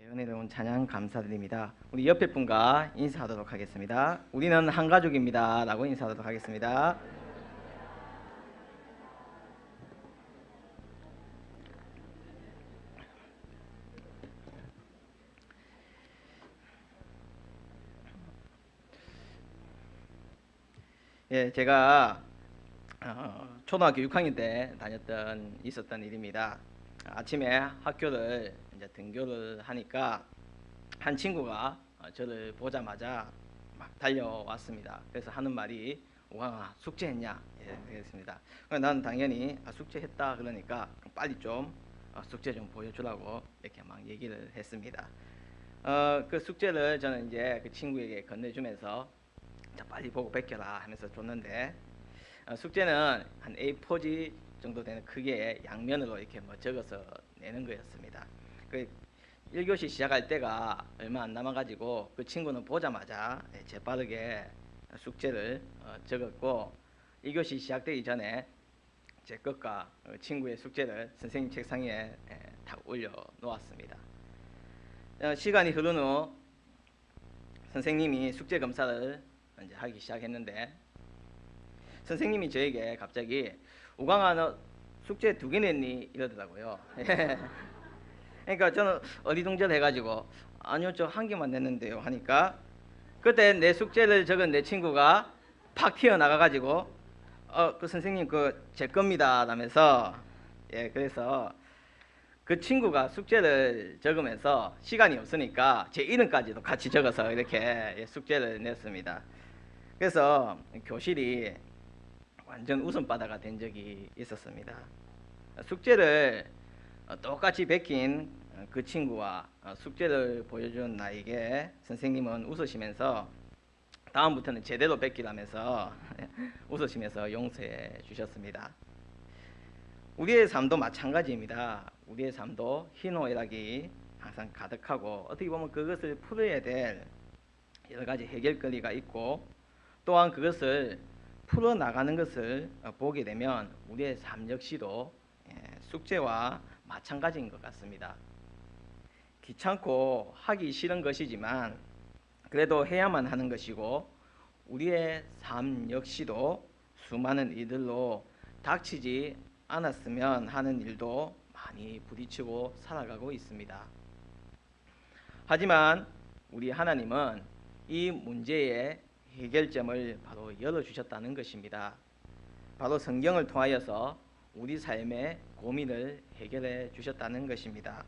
은혜로운 찬양 감사드립니다. 우리 옆에 분과 인사하도록 하겠습니다. 우리는 한 가족입니다 라고 인사하도록 하겠습니다. 예, 제가 초등학교 6학년 때 있었던 일입니다. 아침에 학교를 이제 등교를 하니까 한 친구가 저를 보자마자 막 달려왔습니다. 그래서 하는 말이 우광아 숙제했냐? 예, 그랬습니다. 나는 당연히 숙제했다 그러니까 빨리 좀 숙제 좀 보여주라고 이렇게 막 얘기를 했습니다. 그 숙제를 저는 이제 그 친구에게 건네주면서 자, 빨리 보고 베껴라 하면서 줬는데 숙제는 한 A4지 정도 되는 크기의 양면으로 이렇게 뭐 적어서 내는 거였습니다. 그 1교시 시작할 때가 얼마 안 남아가지고 그 친구는 보자마자 재빠르게 숙제를 적었고 2교시 시작되기 전에 제 것과 친구의 숙제를 선생님 책상에 탁 올려 놓았습니다. 시간이 흐른 후 선생님이 숙제 검사를 이제 하기 시작했는데 선생님이 저에게 갑자기 우광아 너 숙제 2개 냈니? 이러더라고요. 그러니까 저는 어리둥절 해가지고 아니요 저 1개만 냈는데요 하니까 그때 내 숙제를 적은 내 친구가 팍 튀어나가가지고 그 선생님 그 제 겁니다 라면서 예 그래서 그 친구가 숙제를 적으면서 시간이 없으니까 제 이름까지도 같이 적어서 이렇게 숙제를 냈습니다. 그래서 교실이 완전 웃음바다가 된 적이 있었습니다. 숙제를 똑같이 베낀 그 친구와 숙제를 보여준 나에게 선생님은 웃으시면서 다음부터는 제대로 베끼라면서 웃으시면서 용서해 주셨습니다. 우리의 삶도 마찬가지입니다. 우리의 삶도 희노애락이 항상 가득하고 어떻게 보면 그것을 풀어야 될 여러 가지 해결거리가 있고 또한 그것을 풀어나가는 것을 보게 되면 우리의 삶 역시도 숙제와 마찬가지인 것 같습니다. 귀찮고 하기 싫은 것이지만 그래도 해야만 하는 것이고 우리의 삶 역시도 수많은 일들로 닥치지 않았으면 하는 일도 많이 부딪히고 살아가고 있습니다. 하지만 우리 하나님은 이 문제의 해결점을 바로 열어주셨다는 것입니다. 바로 성경을 통하여서 우리 삶의 고민을 해결해 주셨다는 것입니다.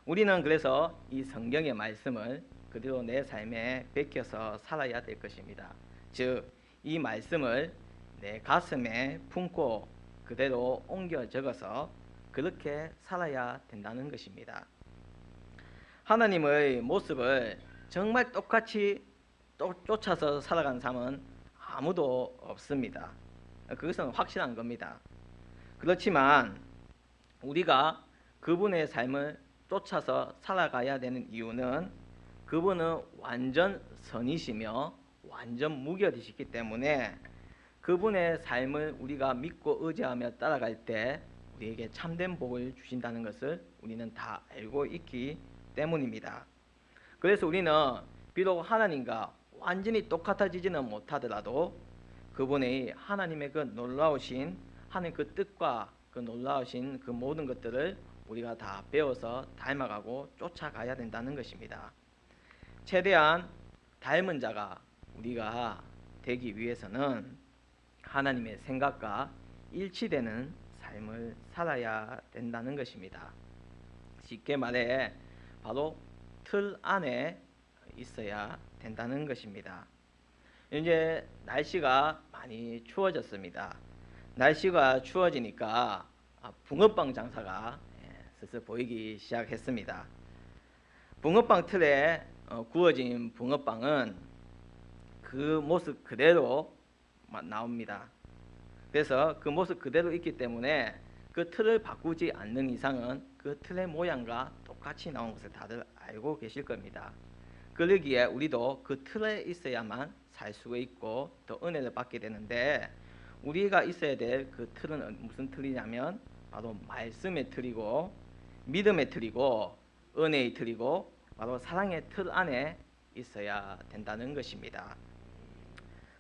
우리는 그래서 이 성경의 말씀을 그대로 내 삶에 베껴서 살아야 될 것입니다. 즉, 이 말씀을 내 가슴에 품고 그대로 옮겨 적어서 그렇게 살아야 된다는 것입니다. 하나님의 모습을 정말 똑같이 쫓아서 살아가는 사람은 아무도 없습니다. 그것은 확실한 겁니다. 그렇지만 우리가 그분의 삶을 쫓아서 살아가야 되는 이유는 그분은 완전 선이시며 완전 무결이시기 때문에 그분의 삶을 우리가 믿고 의지하며 따라갈 때 우리에게 참된 복을 주신다는 것을 우리는 다 알고 있기 때문입니다. 그래서 우리는 비록 하나님과 완전히 똑같아지지는 못하더라도 그분의 하나님의 그 놀라우신 하나님 그 뜻과 그 놀라우신 그 모든 것들을 우리가 다 배워서 닮아가고 쫓아가야 된다는 것입니다. 최대한 닮은 자가 우리가 되기 위해서는 하나님의 생각과 일치되는 삶을 살아야 된다는 것입니다. 쉽게 말해 바로 틀 안에 있어야 된다는 것입니다. 이제 날씨가 많이 추워졌습니다. 날씨가 추워지니까 붕어빵 장사가 슬슬 보이기 시작했습니다. 붕어빵 틀에 구워진 붕어빵은 그 모습 그대로 나옵니다. 그래서 그 모습 그대로 있기 때문에 그 틀을 바꾸지 않는 이상은 그 틀의 모양과 똑같이 나온 것을 다들 알고 계실 겁니다. 그러기에 우리도 그 틀에 있어야만 살 수가 있고 더 은혜를 받게 되는데 우리가 있어야 될 그 틀은 무슨 틀이냐면 바로 말씀의 틀이고 믿음의 틀이고 은혜의 틀이고 바로 사랑의 틀 안에 있어야 된다는 것입니다.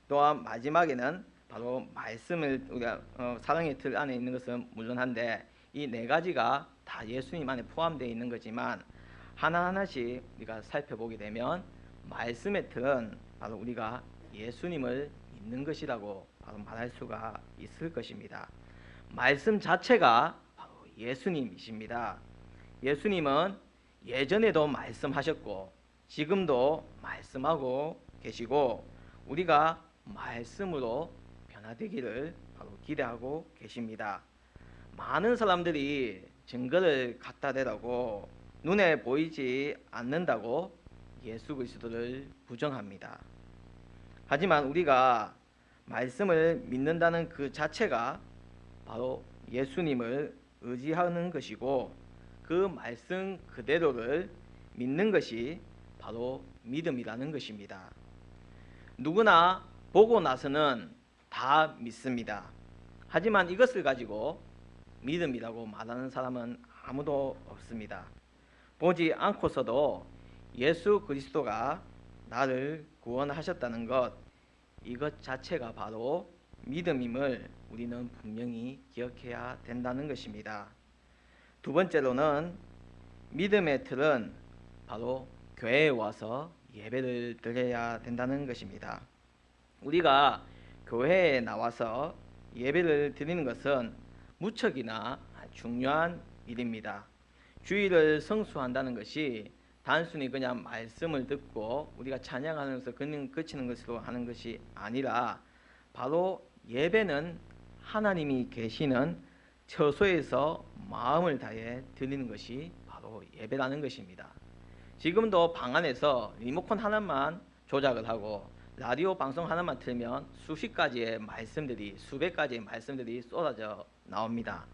또한 마지막에는 바로 말씀을 우리가 사랑의 틀 안에 있는 것은 물론한데 이 네 가지가 다 예수님 안에 포함되어 있는 거지만 하나하나씩 우리가 살펴보게 되면 말씀의 틀은 바로 우리가 예수님을 믿는 것이라고 바로 말할 수가 있을 것입니다. 말씀 자체가 바로 예수님이십니다. 예수님은 예전에도 말씀하셨고 지금도 말씀하고 계시고 우리가 말씀으로 변화되기를 바로 기대하고 계십니다. 많은 사람들이 증거를 갖다 대라고 눈에 보이지 않는다고 예수 그리스도를 부정합니다. 하지만 우리가 말씀을 믿는다는 그 자체가 바로 예수님을 의지하는 것이고 그 말씀 그대로를 믿는 것이 바로 믿음이라는 것입니다. 누구나 보고 나서는 다 믿습니다. 하지만 이것을 가지고 믿음이라고 말하는 사람은 아무도 없습니다. 보지 않고서도 예수 그리스도가 나를 구원하셨다는 것, 이것 자체가 바로 믿음임을 우리는 분명히 기억해야 된다는 것입니다. 두 번째로는 믿음의 틀은 바로 교회에 와서 예배를 드려야 된다는 것입니다. 우리가 교회에 나와서 예배를 드리는 것은 무척이나 중요한 일입니다. 주일을 성수한다는 것이 단순히 그냥 말씀을 듣고 우리가 찬양하는 것을 그치는 것으로 하는 것이 아니라 바로 예배는 하나님이 계시는 처소에서 마음을 다해 드리는 것이 바로 예배라는 것입니다. 지금도 방 안에서 리모컨 하나만 조작을 하고 라디오 방송 하나만 틀면 수십 가지의 말씀들이 수백 가지의 말씀들이 쏟아져 나옵니다.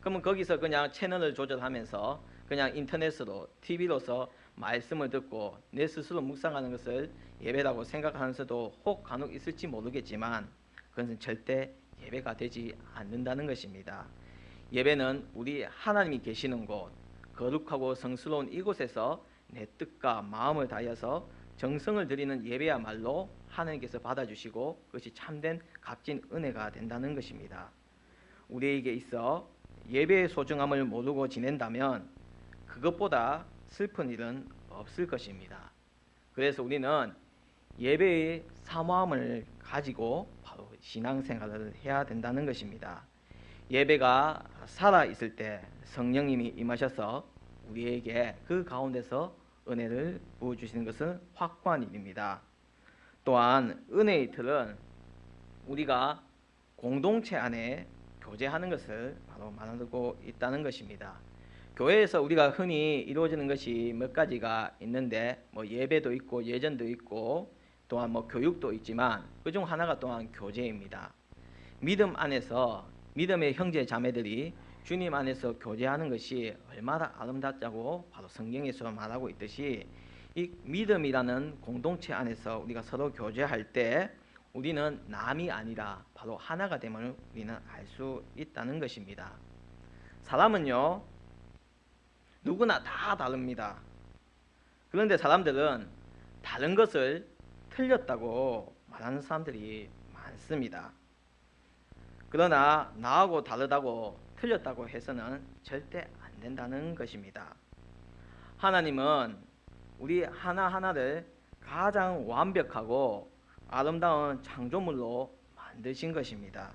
그러면 거기서 그냥 채널을 조절하면서 그냥 인터넷으로 TV로서 말씀을 듣고 내 스스로 묵상하는 것을 예배라고 생각하면서도 혹 간혹 있을지 모르겠지만 그것은 절대 예배가 되지 않는다는 것입니다. 예배는 우리 하나님이 계시는 곳, 거룩하고 성스러운 이곳에서 내 뜻과 마음을 다하여서 정성을 드리는 예배야말로 하나님께서 받아주시고 그것이 참된 값진 은혜가 된다는 것입니다. 우리에게 있어 예배의 소중함을 모르고 지낸다면 그것보다 슬픈 일은 없을 것입니다. 그래서 우리는 예배의 사모함을 가지고 바로 신앙생활을 해야 된다는 것입니다. 예배가 살아있을 때 성령님이 임하셔서 우리에게 그 가운데서 은혜를 부어주시는 것은 확고한 일입니다. 또한 은혜의 틀은 우리가 공동체 안에 교제하는 것을 바로 말하고 있다는 것입니다. 교회에서 우리가 흔히 이루어지는 것이 몇 가지가 있는데 예배도 있고 예전도 있고 또한 교육도 있지만 그중 하나가 또한 교제입니다. 믿음 안에서 믿음의 형제 자매들이 주님 안에서 교제하는 것이 얼마나 아름답다고 바로 성경에서 말하고 있듯이 이 믿음이라는 공동체 안에서 우리가 서로 교제할 때 우리는 남이 아니라 바로 하나가 됨을 우리는 알 수 있다는 것입니다. 사람은요 누구나 다 다릅니다. 그런데 사람들은 다른 것을 틀렸다고 말하는 사람들이 많습니다. 그러나 나하고 다르다고 틀렸다고 해서는 절대 안 된다는 것입니다. 하나님은 우리 하나하나를 가장 완벽하고 아름다운 창조물로 만드신 것입니다.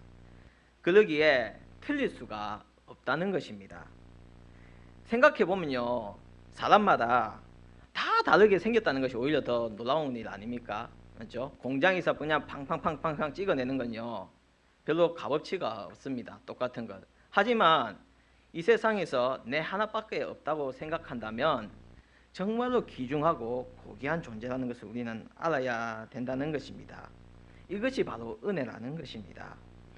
그러기에 틀릴 수가 없다는 것입니다. 생각해보면요 사람마다 다 다르게 생겼다는 것이 오히려 더 놀라운 일 아닙니까? 그렇죠? 공장에서 그냥 팡팡팡팡 찍어내는 건요 별로 값어치가 없습니다. 똑같은 것. 하지만 이 세상에서 내 하나밖에 없다고 생각한다면 정말로 귀중하고 고귀한 존재라는 것을 우리는 알아야 된다는 것입니다. 이것이 바로 은혜라는 것입니다.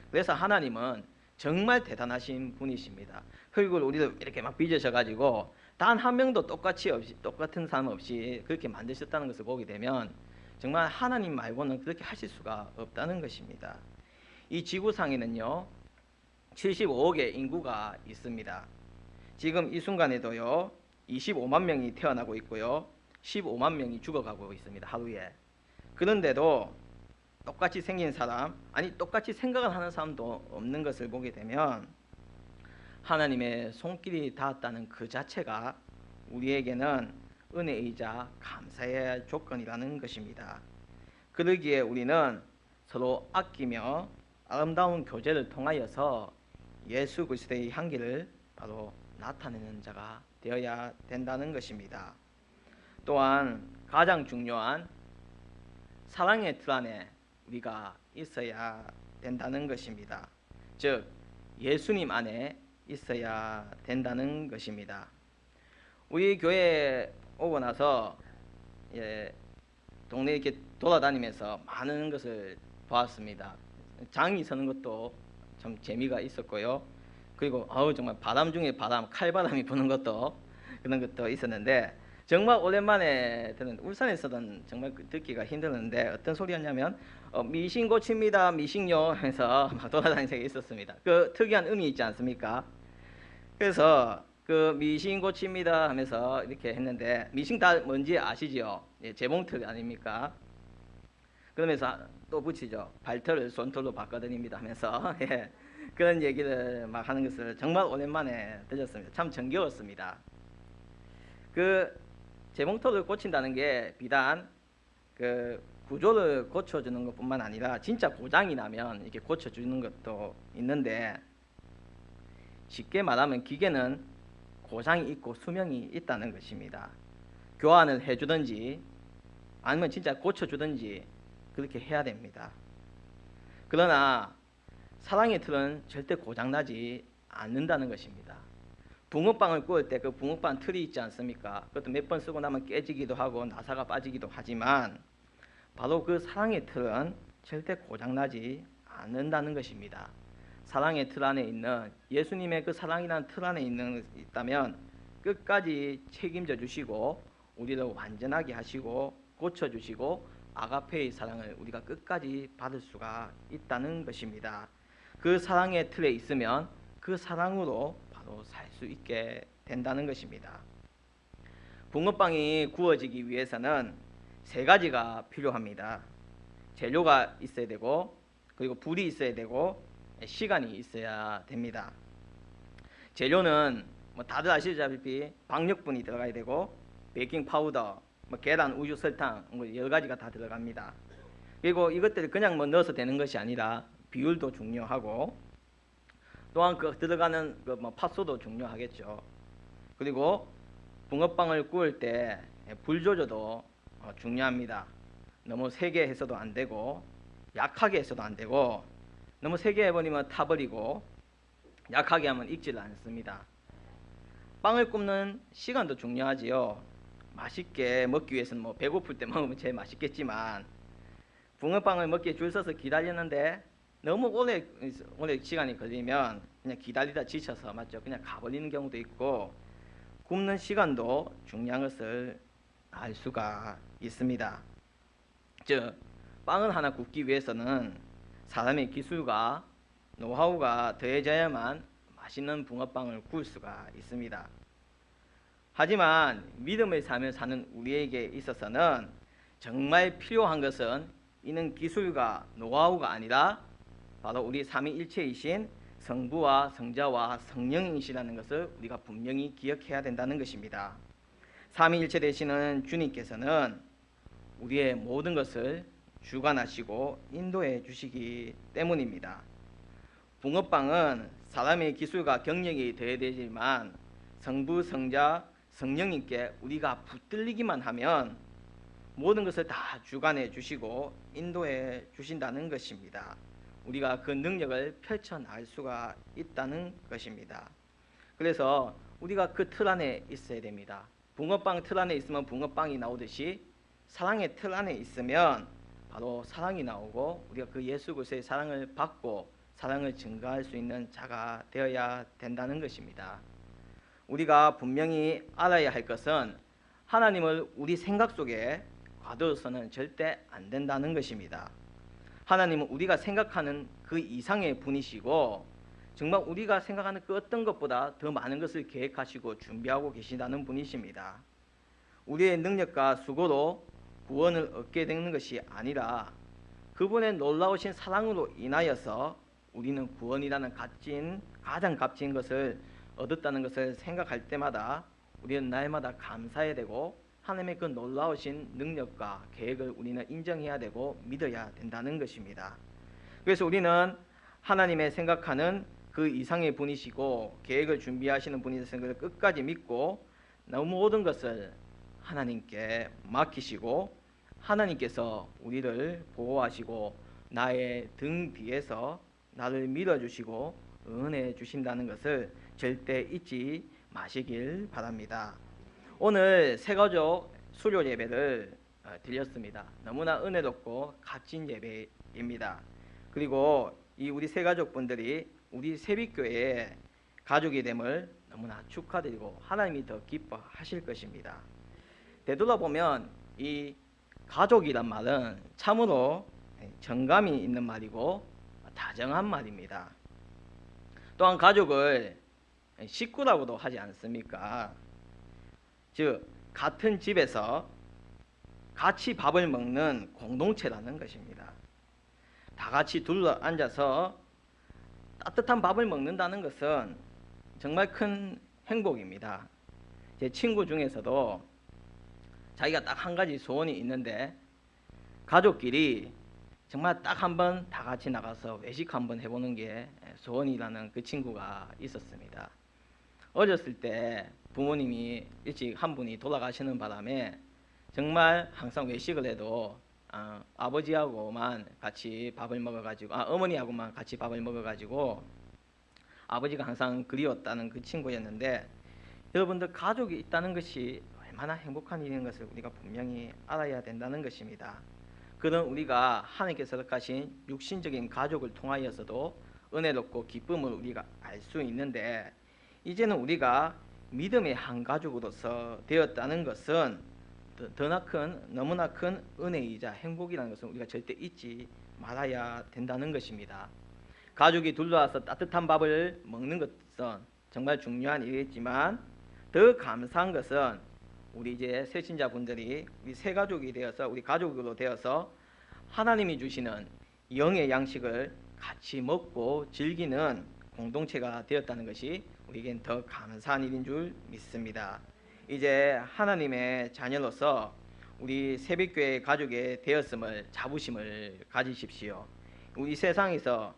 그래서 하나님은 정말 대단하신 분이십니다. 흙을 우리를 이렇게 막 빚으셔가지고 단 한 명도 똑같은 사람 없이 그렇게 만드셨다는 것을 보게 되면 정말 하나님 말고는 그렇게 하실 수가 없다는 것입니다. 이 지구상에는요 75억의 인구가 있습니다. 지금 이 순간에도요 25만 명이 태어나고 있고요. 15만 명이 죽어가고 있습니다. 하루에. 그런데도 똑같이 생긴 사람, 아니 똑같이 생각을 하는 사람도 없는 것을 보게 되면 하나님의 손길이 닿았다는 그 자체가 우리에게는 은혜이자 감사해야 할 조건이라는 것입니다. 그러기에 우리는 서로 아끼며 아름다운 교제를 통하여서 예수 그리스도의 향기를 바로 나타내는 자가 되어야 된다는 것입니다. 또한 가장 중요한 사랑의 틀 안에 우리가 있어야 된다는 것입니다. 즉 예수님 안에 있어야 된다는 것입니다. 우리 교회에 오고 나서 동네 이렇게 돌아다니면서 많은 것을 보았습니다. 장이 서는 것도 참 재미가 있었고요. 그리고 정말 바람 중에 바람, 칼바람이 부는 것도 그런 것도 있었는데 정말 오랜만에 듣는 울산에서는 정말 듣기가 힘들었는데 어떤 소리였냐면 미싱 고칩니다 미싱요 하면서 막 돌아다니는 적이 있었습니다. 그 특이한 의미 있지 않습니까? 그래서 그 미싱 고칩니다 하면서 이렇게 했는데 미싱 다 뭔지 아시죠? 재봉틀 아닙니까? 그러면서 또 붙이죠. 발털을 손털로 바꿔드립니다 하면서 그런 얘기를 막 하는 것을 정말 오랜만에 들었습니다. 참 정겨웠습니다. 그 재봉틀을 고친다는 게 비단 그 구조를 고쳐주는 것뿐만 아니라 진짜 고장이 나면 이렇게 고쳐주는 것도 있는데 쉽게 말하면 기계는 고장이 있고 수명이 있다는 것입니다. 교환을 해주든지 아니면 진짜 고쳐주든지 그렇게 해야 됩니다. 그러나 사랑의 틀은 절대 고장나지 않는다는 것입니다. 붕어빵을 구울 때 그 붕어빵 틀이 있지 않습니까? 그것도 몇 번 쓰고 나면 깨지기도 하고 나사가 빠지기도 하지만 바로 그 사랑의 틀은 절대 고장나지 않는다는 것입니다. 사랑의 틀 안에 있는 예수님의 그 사랑이라는 틀 안에 있다면 끝까지 책임져 주시고 우리를 완전하게 하시고 고쳐주시고 아가페의 사랑을 우리가 끝까지 받을 수가 있다는 것입니다. 그 사랑의 틀에 있으면 그 사랑으로 바로 살 수 있게 된다는 것입니다. 붕어빵이 구워지기 위해서는 세 가지가 필요합니다. 재료가 있어야 되고 그리고 불이 있어야 되고 시간이 있어야 됩니다. 재료는 뭐 다들 아시다시피 박력분이 들어가야 되고 베이킹 파우더, 뭐 계란, 우유, 설탕 뭐 여러 가지가 다 들어갑니다. 그리고 이것들을 그냥 뭐 넣어서 되는 것이 아니라 비율도 중요하고 또한 그 들어가는 그 뭐 팥소도 중요하겠죠. 그리고 붕어빵을 구울 때 불 조절도 중요합니다. 너무 세게 해서도 안 되고 약하게 해서도 안 되고 너무 세게 해버리면 타버리고 약하게 하면 익지를 않습니다. 빵을 굽는 시간도 중요하지요. 맛있게 먹기 위해서는 뭐 배고플 때 먹으면 제일 맛있겠지만 붕어빵을 먹기에 줄 서서 기다리는데 너무 오래 시간이 걸리면 그냥 기다리다 지쳐서 맞죠? 그냥 가버리는 경우도 있고 굽는 시간도 중요한 것을 알 수가 있습니다. 즉 빵을 하나 굽기 위해서는 사람의 기술과 노하우가 더해져야만 맛있는 붕어빵을 구울 수가 있습니다. 하지만 믿음의 삶을 사는 우리에게 있어서는 정말 필요한 것은 이는 기술과 노하우가 아니라 바로 우리 삼위일체이신 성부와 성자와 성령이시라는 것을 우리가 분명히 기억해야 된다는 것입니다. 삼위일체 되시는 주님께서는 우리의 모든 것을 주관하시고 인도해 주시기 때문입니다. 붕어빵은 사람의 기술과 경력이 더해지지만 성부, 성자, 성령님께 우리가 붙들리기만 하면 모든 것을 다 주관해 주시고 인도해 주신다는 것입니다. 우리가 그 능력을 펼쳐나갈 수가 있다는 것입니다. 그래서 우리가 그 틀 안에 있어야 됩니다. 붕어빵 틀 안에 있으면 붕어빵이 나오듯이 사랑의 틀 안에 있으면 바로 사랑이 나오고 우리가 그 예수 그리스도의 사랑을 받고 사랑을 증거할 수 있는 자가 되어야 된다는 것입니다. 우리가 분명히 알아야 할 것은 하나님을 우리 생각 속에 가두어서는 절대 안 된다는 것입니다. 하나님은 우리가 생각하는 그 이상의 분이시고 정말 우리가 생각하는 그 어떤 것보다 더 많은 것을 계획하시고 준비하고 계시다는 분이십니다. 우리의 능력과 수고로 구원을 얻게 되는 것이 아니라 그분의 놀라우신 사랑으로 인하여서 우리는 구원이라는 가장 값진 것을 얻었다는 것을 생각할 때마다 우리는 날마다 감사해야 되고 하나님의 그 놀라우신 능력과 계획을 우리는 인정해야 되고 믿어야 된다는 것입니다. 그래서 우리는 하나님의 생각하는 그 이상의 분이시고 계획을 준비하시는 분이신 것을 끝까지 믿고 모든 것을 하나님께 맡기시고 하나님께서 우리를 보호하시고 나의 등 뒤에서 나를 밀어주시고 은혜 주신다는 것을 절대 잊지 마시길 바랍니다. 오늘 새가족 수료 예배를 드렸습니다. 너무나 은혜롭고 값진 예배입니다. 그리고 이 우리 새가족분들이 우리 세빛교회의 가족이 됨을 너무나 축하드리고 하나님이 더 기뻐하실 것입니다. 되돌아보면 이 가족이란 말은 참으로 정감이 있는 말이고 다정한 말입니다. 또한 가족을 식구라고도 하지 않습니까? 즉 같은 집에서 같이 밥을 먹는 공동체라는 것입니다. 다 같이 둘러 앉아서 따뜻한 밥을 먹는다는 것은 정말 큰 행복입니다. 제 친구 중에서도 자기가 딱 한 가지 소원이 있는데 가족끼리 정말 딱 한 번 다 같이 나가서 외식 한번 해보는 게 소원이라는 그 친구가 있었습니다. 어렸을 때 부모님이 일찍 한 분이 돌아가시는 바람에 정말 항상 외식을 해도 아버지하고만 같이 밥을 먹어가지고 어머니하고만 같이 밥을 먹어가지고 아버지가 항상 그리웠다는 그 친구였는데 여러분들 가족이 있다는 것이 얼마나 행복한 일인 것을 우리가 분명히 알아야 된다는 것입니다. 그런 우리가 하나님께서 허락하신 육신적인 가족을 통하여서도 은혜롭고 기쁨을 우리가 알 수 있는데 이제는 우리가 믿음의 한 가족으로서 되었다는 것은 너무나 큰 은혜이자 행복이라는 것을 우리가 절대 잊지 말아야 된다는 것입니다. 가족이 둘러와서 따뜻한 밥을 먹는 것은 정말 중요한 일이지만 더 감사한 것은 우리 이제 새신자분들이 우리 새 가족이 되어서 우리 가족으로 되어서 하나님이 주시는 영의 양식을 같이 먹고 즐기는 공동체가 되었다는 것이 우리에겐 더 감사한 일인 줄 믿습니다. 이제 하나님의 자녀로서 우리 새빛교회 가족이 되었음을 자부심을 가지십시오. 우리 세상에서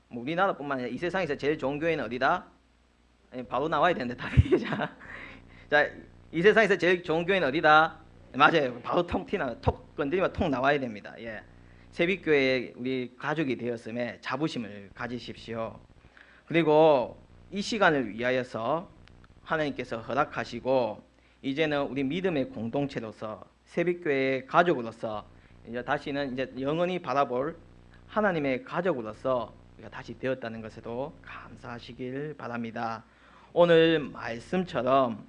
우리나라뿐만 아니라 이 세상에서 제일 좋은 교회는 어디다? 바로 나와야 되는데 답이 자, 이 세상에서 제일 좋은 교회는 어디다? 맞아요. 바로 톡 건드리면 톡 나와야 됩니다. 예. 새빛교회 우리 가족이 되었음에 자부심을 가지십시오. 그리고 이 시간을 위하여서 하나님께서 허락하시고 이제는 우리 믿음의 공동체로서 새빛교회의 가족으로서 이제 다시는 이제 영원히 바라볼 하나님의 가족으로서 우리가 다시 되었다는 것에도 감사하시길 바랍니다. 오늘 말씀처럼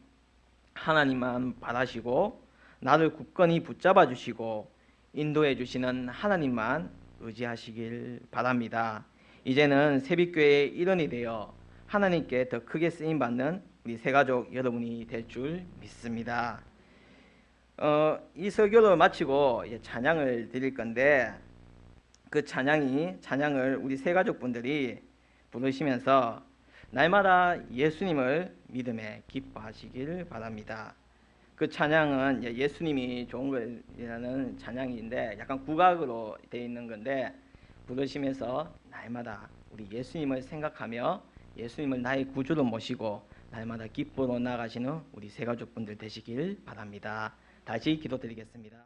하나님만 바라시고 나를 굳건히 붙잡아 주시고 인도해 주시는 하나님만 의지하시길 바랍니다. 이제는 새빛교회의 일원이 되어 하나님께 더 크게 쓰임받는 우리 새가족 여러분이 될 줄 믿습니다. 이 설교를 마치고 찬양을 드릴 건데 그 찬양을 우리 새가족분들이 부르시면서 날마다 예수님을 믿음에 기뻐하시길 바랍니다. 그 찬양은 예수님이 좋은 거라는 찬양인데 약간 국악으로 되어 있는 건데 부르시면서 날마다 우리 예수님을 생각하며 예수님을 나의 구주로 모시고 날마다 기쁨으로 나아가시는 우리 새가족분들 되시길 바랍니다. 다시 기도드리겠습니다.